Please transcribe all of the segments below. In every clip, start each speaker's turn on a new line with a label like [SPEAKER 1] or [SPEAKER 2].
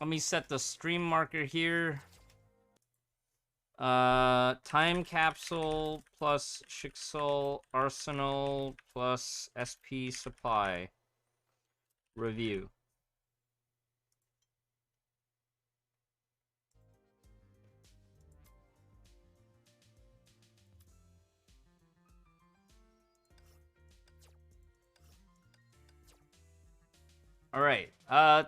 [SPEAKER 1] Let me set the stream marker here. Time capsule plus Shicksal arsenal plus SP supply review. All right.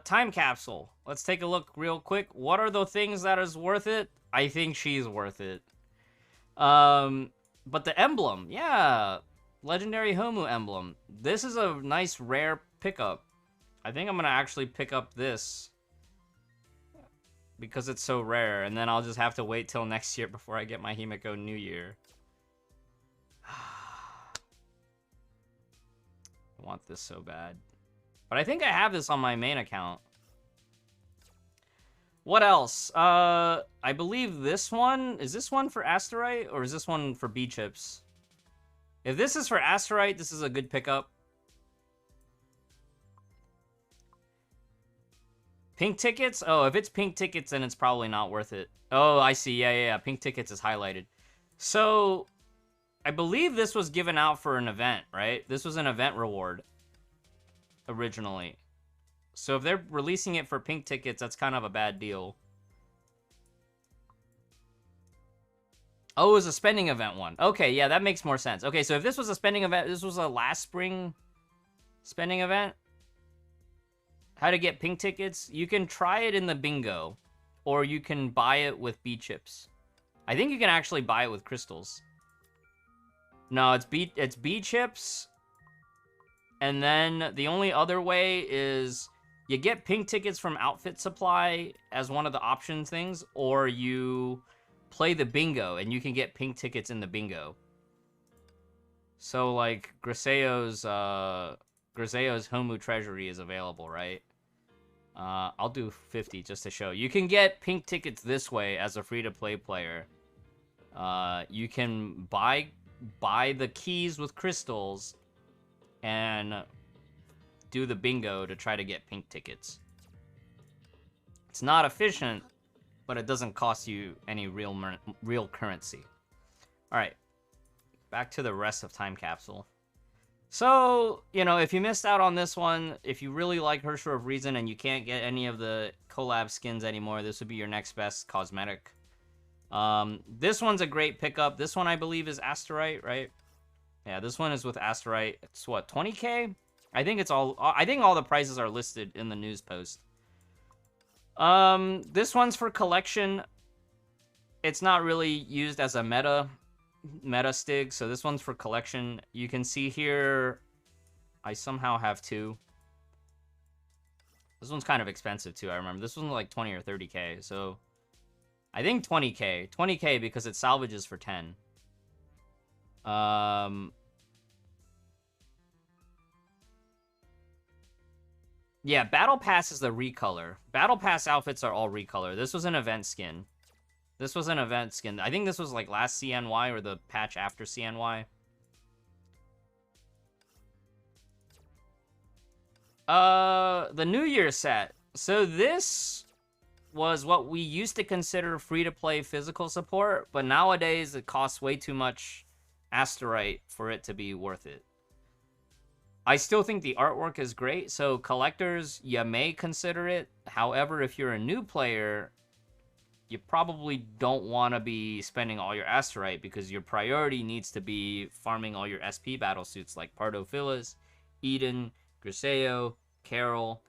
[SPEAKER 1] Time capsule. Let's take a look real quick. What are the things that is worth it? I think she's worth it. But the emblem, yeah, legendary Homu emblem. This is a nice rare pickup. I think I'm gonna actually pick up this because it's so rare, and then I'll just have to wait till next year before I get my Himiko New Year. I want this so bad. But I think I have this on my main account. What else? I believe this one... Is this one for asterite, or is this one for B chips? If this is for asterite, this is a good pickup. Pink tickets? Oh, if it's pink tickets, then it's probably not worth it. Oh, I see. Yeah. Pink tickets is highlighted. So, I believe this was given out for an event, right? This was an event reward originally. So if they're releasing it for pink tickets, that's kind of a bad deal. Oh, it was a spending event one. Okay, yeah, that makes more sense. Okay, so if this was a spending event, this was a last spring spending event. How to get pink tickets? You can try it in the bingo, or you can buy it with B chips. I think you can actually buy it with crystals. No, it's B chips. And then the only other way is you get pink tickets from Outfit Supply as one of the option things, or you play the bingo and you can get pink tickets in the bingo. So like Griseo's Homu Treasury is available, right? I'll do 50 just to show. You can get pink tickets this way as a free-to-play player. You can buy the keys with crystals and do the bingo to try to get pink tickets. It's not efficient, but it doesn't cost you any real currency. All right, back to the rest of Time Capsule. So, you know, if you missed out on this one, if you really like Herrscher of Reason and you can't get any of the collab skins anymore, this would be your next best cosmetic. This one's a great pickup. This one, I believe, is asterite, right? Yeah, this one is with asterite. It's what, 20k? I think all the prices are listed in the news post. This one's for collection. It's not really used as a meta stig, so this one's for collection. You can see here, I somehow have two. This one's kind of expensive too, I remember. This one's like 20 or 30k, so I think 20k. 20k because it salvages for 10. Yeah, Battle Pass is the recolor. Battle Pass outfits are all recolor. This was an event skin. This was an event skin. I think this was like last CNY or the patch after CNY. The New Year set. So this was what we used to consider free-to-play physical support, but nowadays it costs way too much asterite for it to be worth it. I still think the artwork is great, so collectors, you may consider it. However, if you're a new player, you probably don't want to be spending all your asterite because your priority needs to be farming all your SP battlesuits like Pardophilus, Eden, Griseo, Carol,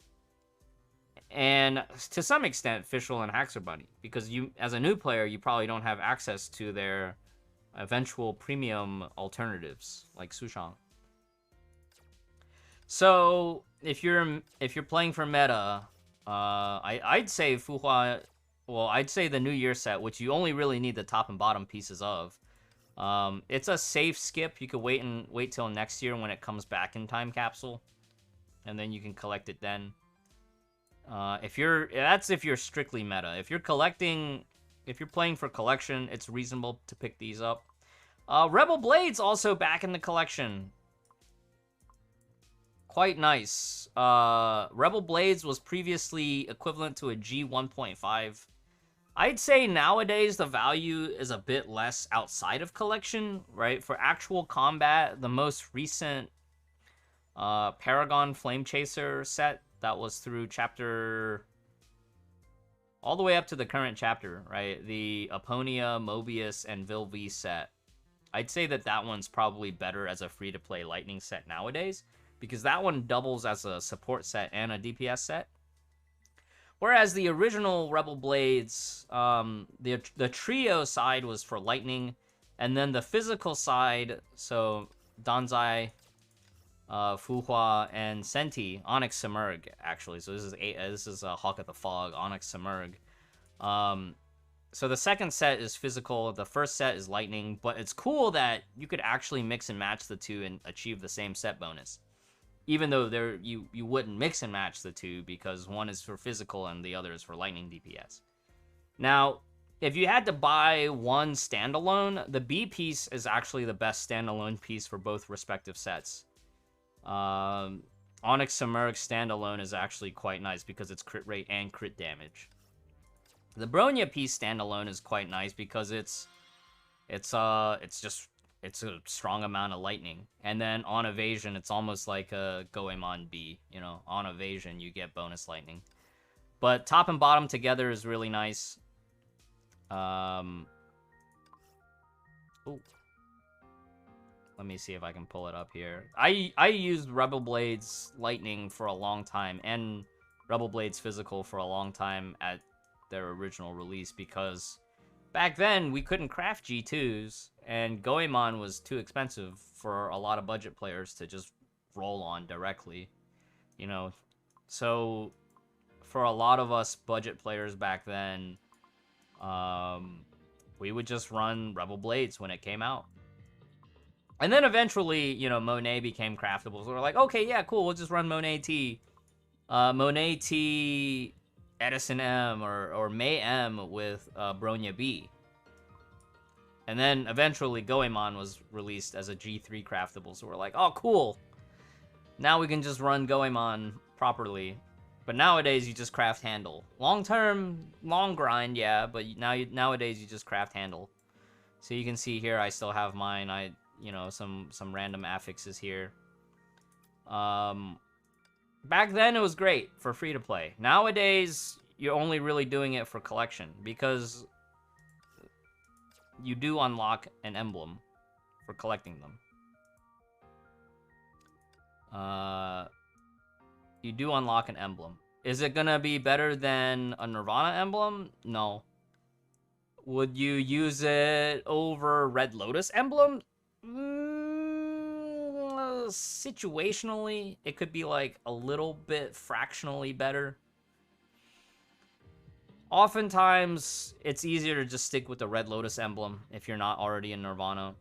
[SPEAKER 1] and to some extent Fischl and Haxor Bunny, because you, as a new player, you probably don't have access to their eventual premium alternatives like Sushang. So if you're playing for meta, I'd say Fuhua. Well, I'd say the New Year set, which you only really need the top and bottom pieces of. It's a safe skip. You could wait till next year when it comes back in Time Capsule, and then you can collect it then. If you're strictly meta. If you're playing for collection, it's reasonable to pick these up. Rebel Blade's also back in the collection. quite nice. Rebel Blades was previously equivalent to a G 1.5. I'd say nowadays the value is a bit less outside of collection, right? For actual combat, the most recent Paragon Flame Chaser set that was through chapter all the way up to the current chapter, right? The Aponia, Mobius, and Vilv set. I'd say that one's probably better as a free-to-play Lightning set nowadays, because that one doubles as a support set and a DPS set. Whereas the original Rebel Blades, the trio side was for Lightning, and then the physical side, so Danzai, Fuhua, and Senti, Onyx Simurgh, actually. So this is Hawk of the Fog, Onyx Simurgh. So the second set is physical, the first set is Lightning, but it's cool that you could actually mix and match the two and achieve the same set bonus. Even though you wouldn't mix and match the two because one is for physical and the other is for Lightning DPS. Now, if you had to buy one standalone, the B piece is actually the best standalone piece for both respective sets. Onyx Simurgh standalone is actually quite nice because it's crit rate and crit damage. The Bronya piece standalone is quite nice because it's a strong amount of lightning. And then on evasion, it's almost like a Goemon B. You know, on evasion, you get bonus lightning. But top and bottom together is really nice. Ooh. Let me see if I can pull it up here. I used Rebel Blades Lightning for a long time, and Rebel Blades Physical for a long time at their original release, because back then we couldn't craft G2s, and Goemon was too expensive for a lot of budget players to just roll on directly, you know. So for a lot of us budget players back then, we would just run Rebel Blades when it came out. And then eventually, you know, Monet became craftable. So we're like, okay, yeah, cool, we'll just run Monet T. Monet T, Edison M, or May M with Bronya B. And then eventually Goemon was released as a G3 craftable. So we're like, oh, cool. Now we can just run Goemon properly. But nowadays you just craft handle. Long term, long grind, yeah, but nowadays you just craft handle. So you can see here I still have mine. You know, some random affixes here. Back then it was great for free to play. Nowadays you're only really doing it for collection, because you do unlock an emblem for collecting them. You do unlock an emblem. Is it gonna be better than a Nirvana emblem? No. Would you use it over Red Lotus emblem? Situationally, it could be like a little bit fractionally better. Oftentimes, it's easier to just stick with the Red Lotus emblem if you're not already in Nirvana.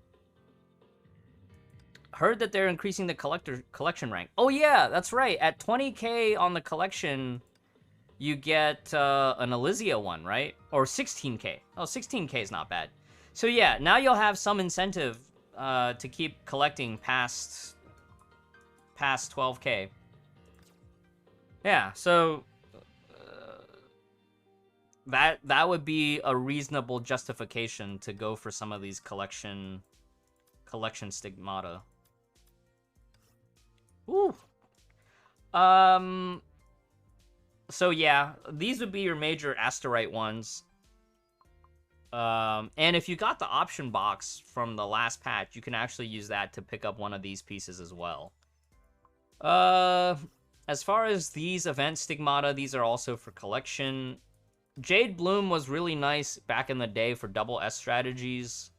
[SPEAKER 1] Heard that they're increasing the collection rank. Oh yeah, that's right. At 20k on the collection, you get an Elysia one, right? Or 16k. Oh, 16k is not bad. So yeah, now you'll have some incentive to keep collecting past 12k. Yeah, so that would be a reasonable justification to go for some of these collection stigmata. Ooh. So yeah, these would be your major asterite ones. And if you got the option box from the last patch, you can actually use that to pick up one of these pieces as well. As far as these event stigmata, these are also for collection. Jade Bloom was really nice back in the day for double S strategies,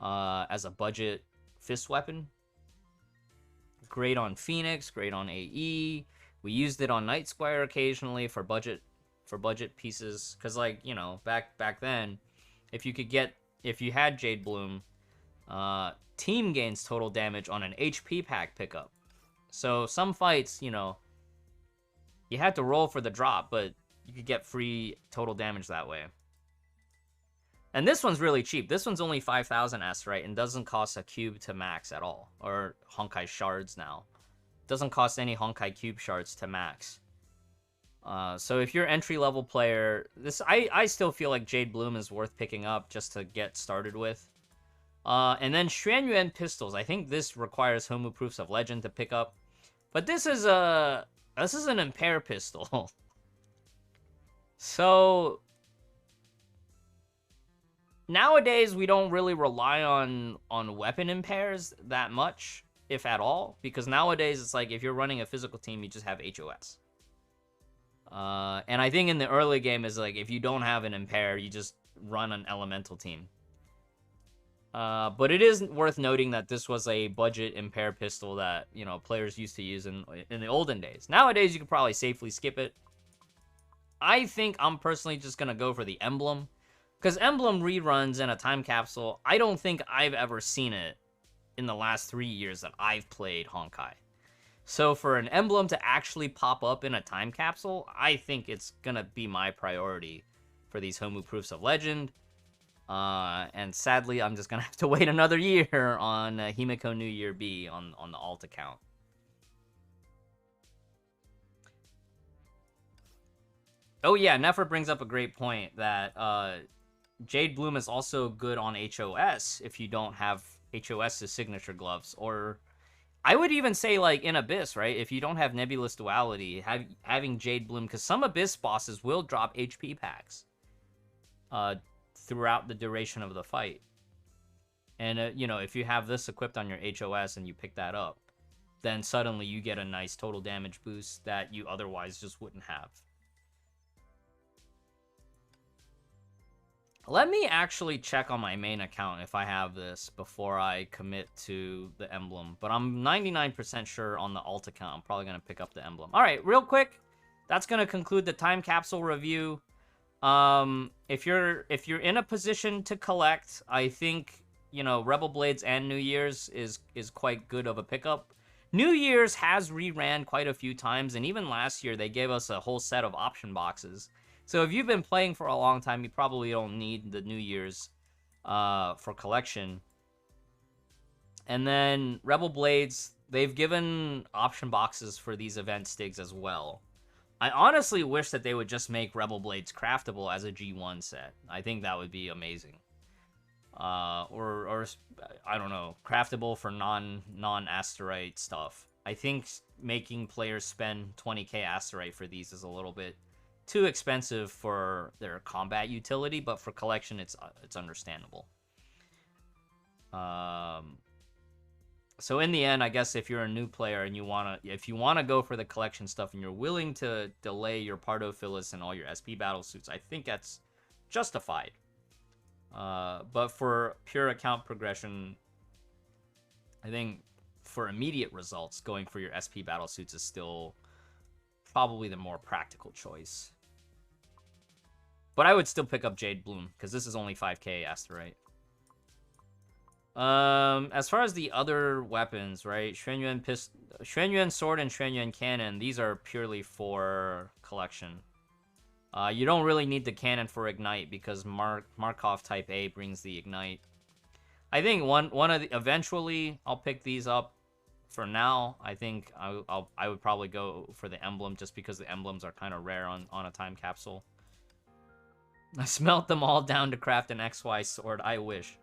[SPEAKER 1] as a budget fist weapon. Great on Phoenix, great on AE. We used it on Night Squire occasionally for budget pieces, because, like, you know, back then, if you had Jade Bloom, team gains total damage on an HP pack pickup. So some fights, you know, you had to roll for the drop, but you could get free total damage that way. And this one's really cheap. This one's only 5,000 asterite and doesn't cost a cube to max at all, or Honkai shards now. doesn't cost any Honkai Cube shards to max. So if you're entry-level player, I still feel like Jade Bloom is worth picking up just to get started with. And then Xuanyuan pistols. I think this requires Homu Proofs of Legend to pick up. But this is an Impair pistol. So nowadays we don't really rely on weapon impairs that much, if at all, because nowadays it's like if you're running a physical team, you just have HOS. And I think in the early game is like if you don't have an impair, you just run an elemental team. But it is worth noting that this was a budget impair pistol that, you know, players used to use in the olden days. Nowadays, you could probably safely skip it. I think I'm personally just going to go for the emblem. Because emblem reruns in a time capsule, I don't think I've ever seen it in the last 3 years that I've played Honkai. So for an emblem to actually pop up in a time capsule, I think it's going to be my priority for these Homu Proofs of Legend. And sadly, I'm just going to have to wait another year on Himiko New Year B on the alt account. Oh yeah, Nefer brings up a great point that Jade Bloom is also good on HOS if you don't have HOS's signature gloves. Or I would even say like in Abyss, right? If you don't have Nebulous Duality, having Jade Bloom, because some Abyss bosses will drop HP packs throughout the duration of the fight. And, you know, if you have this equipped on your HOS and you pick that up, then suddenly you get a nice total damage boost that you otherwise just wouldn't have. Let me actually check on my main account if I have this before I commit to the emblem. But I'm 99% sure on the alt account I'm probably going to pick up the emblem. All right, real quick, that's going to conclude the time capsule review. If you're in a position to collect, I think, you know, Rebel Blades and New Year's is quite good of a pickup. New Year's has reran quite a few times, and even last year they gave us a whole set of option boxes. So if you've been playing for a long time, you probably don't need the New Year's for collection. And then Rebel Blades, they've given option boxes for these event stigs as well. I honestly wish that they would just make Rebel Blades craftable as a G1 set. I think that would be amazing. Or I don't know, craftable for non-asterite stuff. I think making players spend 20k asterite for these is a little bit too expensive for their combat utility, but for collection, it's understandable. So in the end, I guess if you're a new player and if you wanna go for the collection stuff and you're willing to delay your Pardo Phyllis and all your SP battlesuits, I think that's justified. But for pure account progression, I think for immediate results, going for your SP battlesuits is still probably the more practical choice. But I would still pick up Jade Bloom, because this is only 5k asterite. As far as the other weapons, right? Xuanyuan Sword and Xuanyuan Cannon, these are purely for collection. You don't really need the cannon for Ignite, because Markov Type A brings the Ignite. I think eventually I'll pick these up. For now, I think I would probably go for the emblem, just because the emblems are kind of rare on a time capsule. I smelt them all down to craft an XY sword. I wish.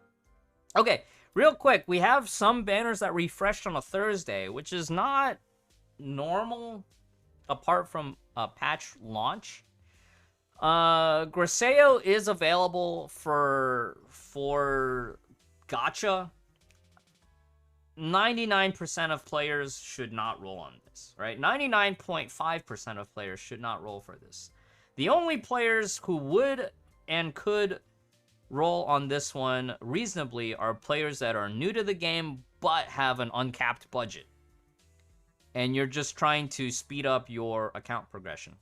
[SPEAKER 1] Okay, real quick, we have some banners that refreshed on a Thursday, which is not normal apart from a patch launch. Griseo is available for gacha. 99% of players should not roll on this, right? 99.5% of players should not roll for this. The only players who would and could roll on this one reasonably are players that are new to the game but have an uncapped budget. And you're just trying to speed up your account progression.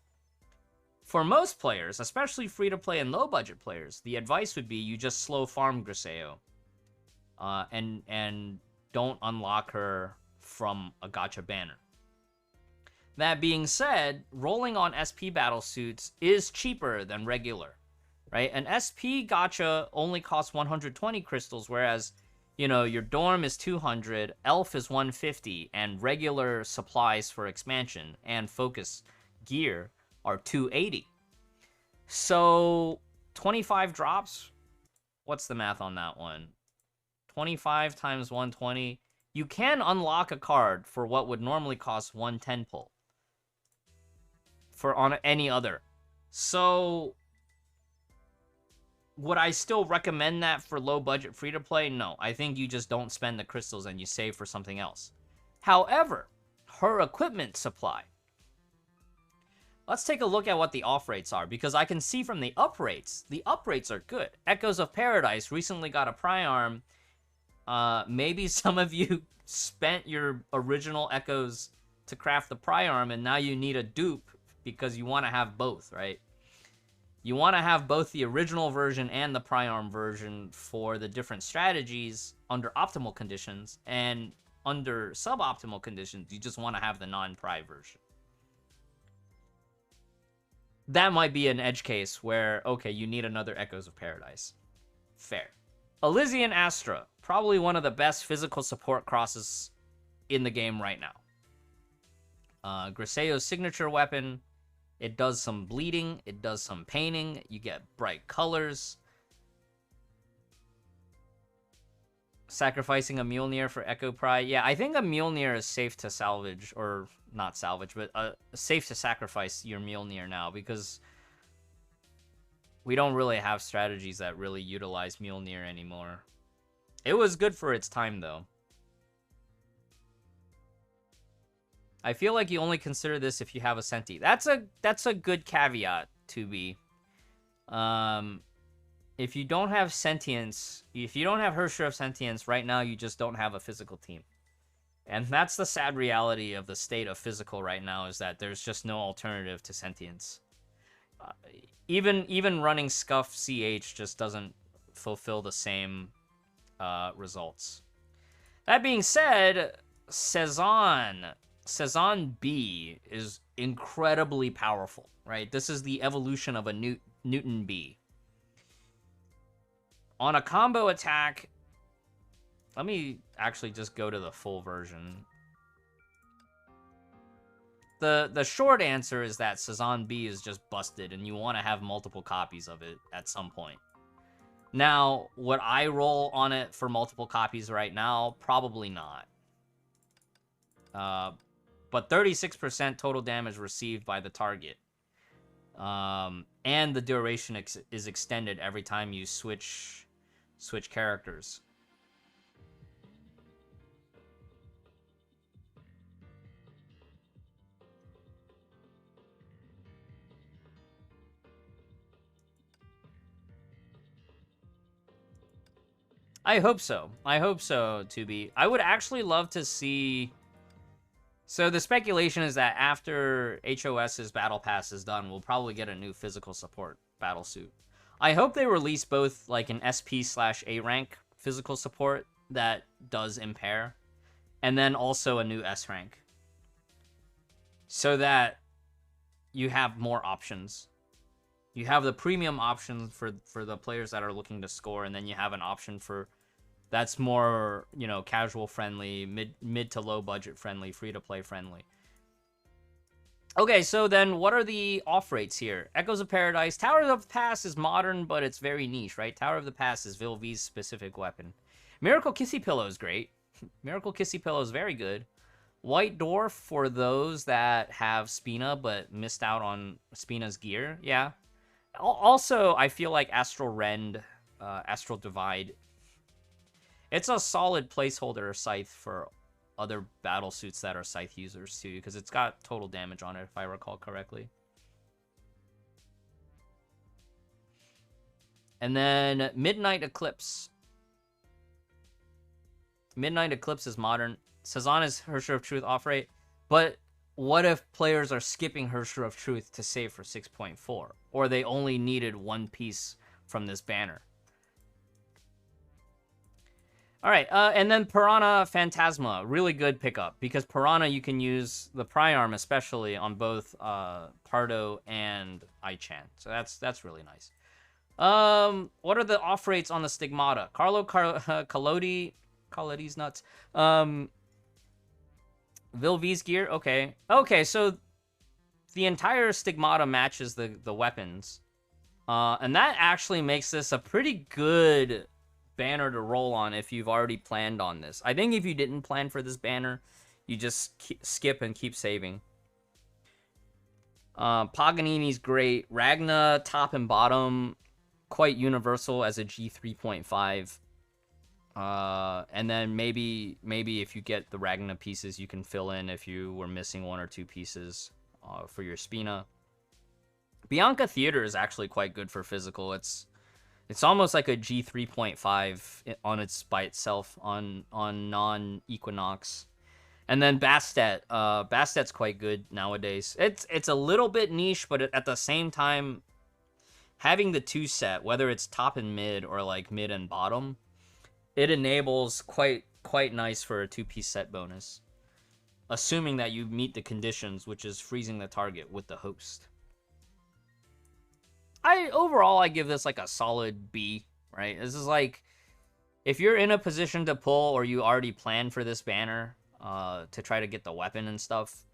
[SPEAKER 1] For most players, especially free-to-play and low-budget players, the advice would be you just slow farm Griseo. And don't unlock her from a gacha banner. That being said, rolling on SP battlesuits is cheaper than regular, right? An SP gacha only costs 120 crystals, whereas you know, your dorm is 200, elf is 150, and regular supplies for expansion and focus gear are 280. So 25 drops. What's the math on that one? 25 times 120. You can unlock a card for what would normally cost 110 pull for on any other. So would I still recommend that for low budget free to play? No, I think you just don't spend the crystals and you save for something else. However, her equipment supply. Let's take a look at what the off rates are, because I can see from the up rates are good. Echoes of Paradise recently got a Priarm. Maybe some of you spent your original Echoes to craft the Priarm, and now you need a dupe because you want to have both, right? You want to have both the original version and the Priarm version for the different strategies under optimal conditions, and under suboptimal conditions, you just want to have the non-Pri version. That might be an edge case where, okay, you need another Echoes of Paradise. Fair. Elysian Astra, probably one of the best physical support crosses in the game right now. Griseo's signature weapon, it does some bleeding, it does some painting, you get bright colors. Sacrificing a Mjolnir for Echo Pride. Yeah, I think a Mjolnir is safe to salvage, or not salvage, but safe to sacrifice your Mjolnir now, because we don't really have strategies that really utilize Mjolnir anymore. It was good for its time, though. I feel like you only consider this if you have a Senti. That's a good caveat, to be. If you don't have sentience, if you don't have Hersher of Sentience, right now you just don't have a physical team. And that's the sad reality of the state of physical right now, is that there's just no alternative to sentience. Even running Scuff CH just doesn't fulfill the same results. That being said, Cezanne B is incredibly powerful, right? This is the evolution of a Newton B. On a combo attack, let me actually just go to the full version. The short answer is that Cezanne B is just busted, and you want to have multiple copies of it at some point. Now, would I roll on it for multiple copies right now? Probably not. But 36% total damage received by the target. And the duration is extended every time you switch characters. I hope so. I hope so, to be. I would actually love to see... So the speculation is that after HOS's Battle Pass is done, we'll probably get a new physical support battlesuit. I hope they release both like an SP/A rank physical support that does impair, and then also a new S rank, so that you have more options. You have the premium option for the players that are looking to score, and then you have an option for that's more, you know, casual friendly, mid to low budget friendly, free to play friendly. Okay, so then what are the off rates here? Echoes of Paradise. Tower of the Pass is modern, but it's very niche, right? Tower of the Pass is Vilvi's specific weapon. Miracle Kissy Pillow is great. Miracle Kissy Pillow is very good. White Dwarf for those that have Spina but missed out on Spina's gear. Yeah. Also, I feel like Astral Rend, Astral Divide. It's a solid placeholder scythe for other battle suits that are scythe users too, because it's got total damage on it, if I recall correctly. And then Midnight Eclipse. Midnight Eclipse is modern. Cezanne is Hersher of Truth off rate, but what if players are skipping Hersher of Truth to save for 6.4, or they only needed one piece from this banner? All right, and then Piranha Phantasma, really good pickup, because Piranha, you can use the Priarm especially on both Pardo and Ichan, so that's really nice. What are the off rates on the Stigmata? Carlo Collodi, Call it these nuts. Vilv's gear, okay. Okay, so the entire stigmata matches the weapons. And that actually makes this a pretty good banner to roll on if you've already planned on this. I think if you didn't plan for this banner, you just skip and keep saving. Paganini's great. Ragna, top and bottom, quite universal as a G3.5. And then maybe if you get the Ragna pieces, you can fill in if you were missing one or two pieces for your Spina. Bianca Theater is actually quite good for physical. It's almost like a G3.5 on its by itself on non-Equinox. And then Bastet. Bastet's quite good nowadays. It's a little bit niche, but at the same time, having the two set, whether it's top and mid or like mid and bottom, it enables quite nice for a two-piece set bonus. Assuming that you meet the conditions, which is freezing the target with the host. Overall, I give this like a solid B, right? This is like, if you're in a position to pull or you already plan for this banner to try to get the weapon and stuff,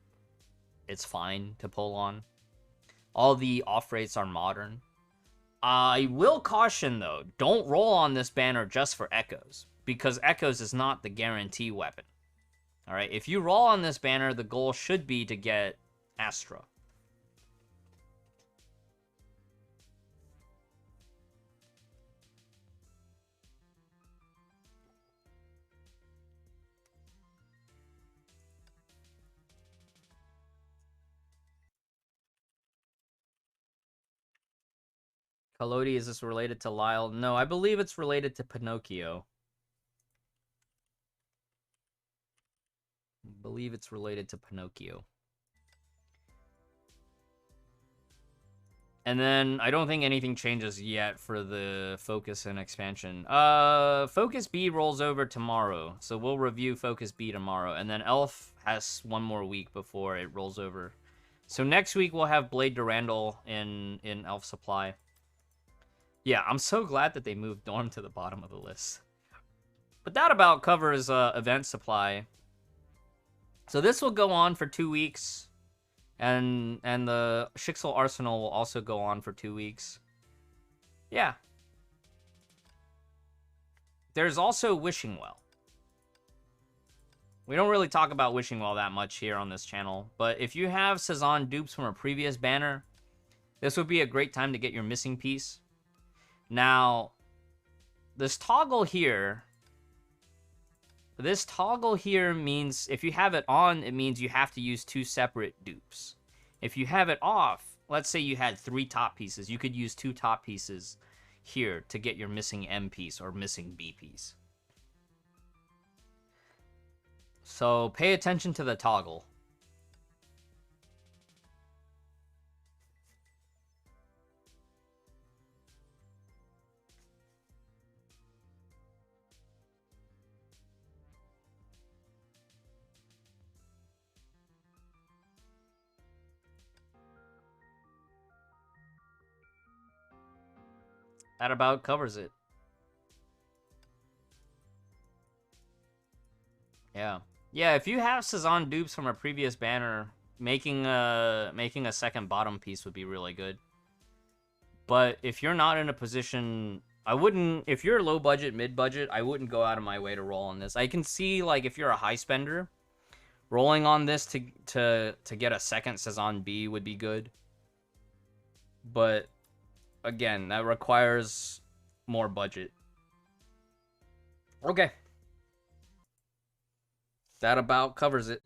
[SPEAKER 1] it's fine to pull on. All the off rates are modern. I will caution, though, don't roll on this banner just for Echoes, because Echoes is not the guarantee weapon. Alright, if you roll on this banner, the goal should be to get Astra. Kalodi, is this related to Lyle? No, I believe it's related to Pinocchio. I believe it's related to Pinocchio. And then I don't think anything changes yet for the Focus and expansion. Focus B rolls over tomorrow, so we'll review Focus B tomorrow. And then Elf has one more week before it rolls over. So next week we'll have Blade Durandal in Elf Supply. Yeah, I'm so glad that they moved Dorm to the bottom of the list. But that about covers event supply. So this will go on for 2 weeks. And the Shicksal Arsenal will also go on for 2 weeks. Yeah. There's also Wishing Well. We don't really talk about Wishing Well that much here on this channel. But if you have Cezanne dupes from a previous banner, this would be a great time to get your missing piece. Now, this toggle here means if you have it on, it means you have to use 2 separate dupes. If you have it off, let's say you had 3 top pieces, you could use 2 top pieces here to get your missing M piece or missing B piece. So pay attention to the toggle. That about covers it. Yeah. Yeah, if you have Cezanne dupes from a previous banner, making a second bottom piece would be really good. But if you're not in a position, I wouldn't, if you're low budget, mid budget, I wouldn't go out of my way to roll on this. I can see, like, if you're a high spender, rolling on this to get a second Cezanne B would be good. But again, that requires more budget. Okay. That about covers it.